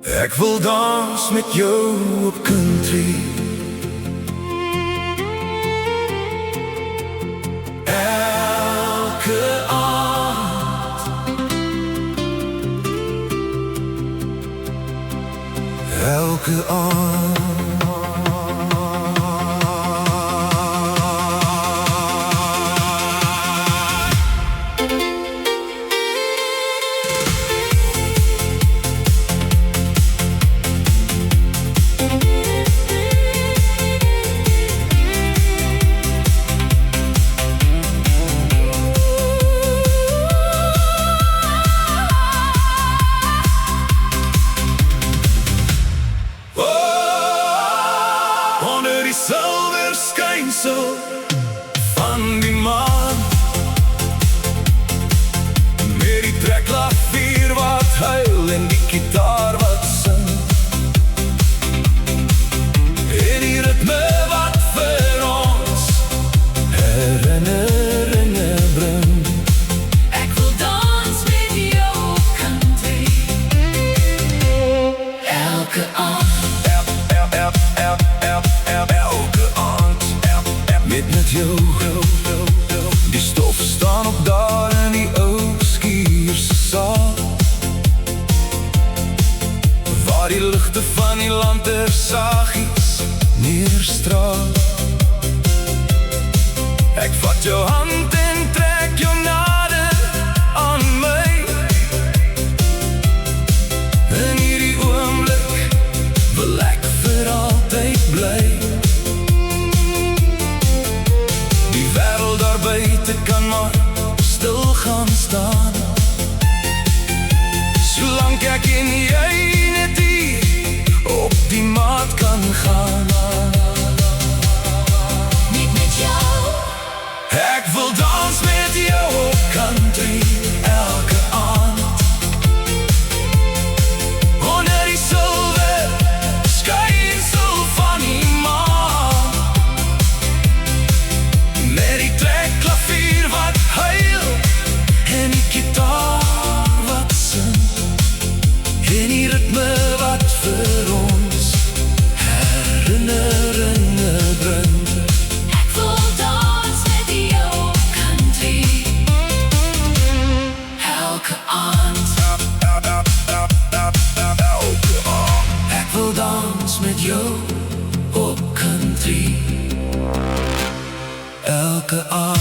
Ek wil dans met jou op country. Elke aand, elke aand. Onder die silwer skynsel van die maan, met die trekklavier wat huil en die gitaar wat sing, en die ritme wat vir ons herinneringe bring. Ek wil dans met jou op country. Elke aand, met jou. Die stof staan op daar in die ou skierse saal, waar die ligte van die lanter sagies neerstraal. Ek vat jou hand en trek jou nader aan my. In hierdie oomblik wil ek vir altyd bly. Buite kan maar stil gaan staan, solank ek en jy net hier op die maat kan gaan. niet met jou. Ek wil dans met jou op country, elke aand. Onder die silwer skynsel van die maan, met die trekklavier wat huil en die gitaar wat sing, en die ritme wat vir ons herinneringe bring. Ek wil dans met jou op country. Elke aand, Ek wil dans met jou op country, elke aand.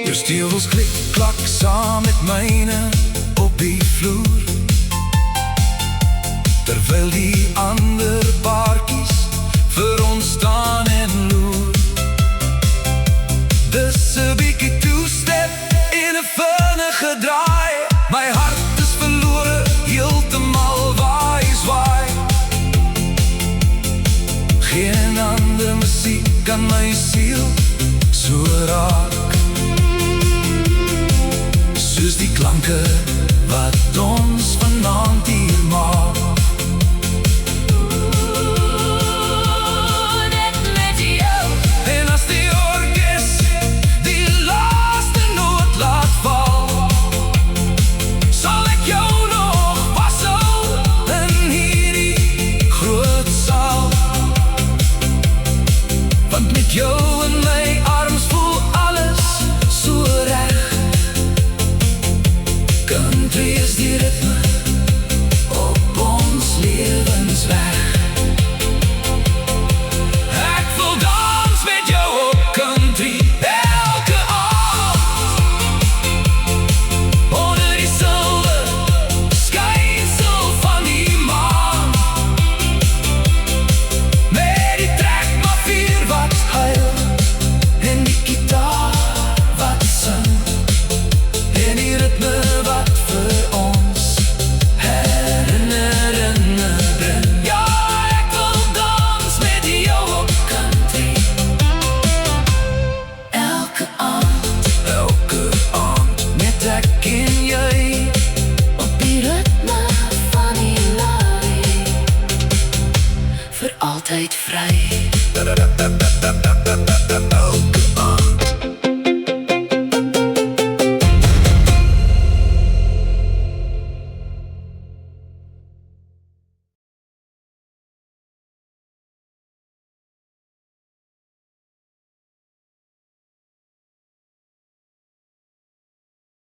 Jou steels klik klak saam met myne op die vloer, terwyl die ander paartjies vir ons staan en loer. Dis 'n bietjie two-step en 'n vinnige draai. My hart is verlore, heeltemal waai, zwaai. Geen ander musiek kan my siel so raak, soos die klanke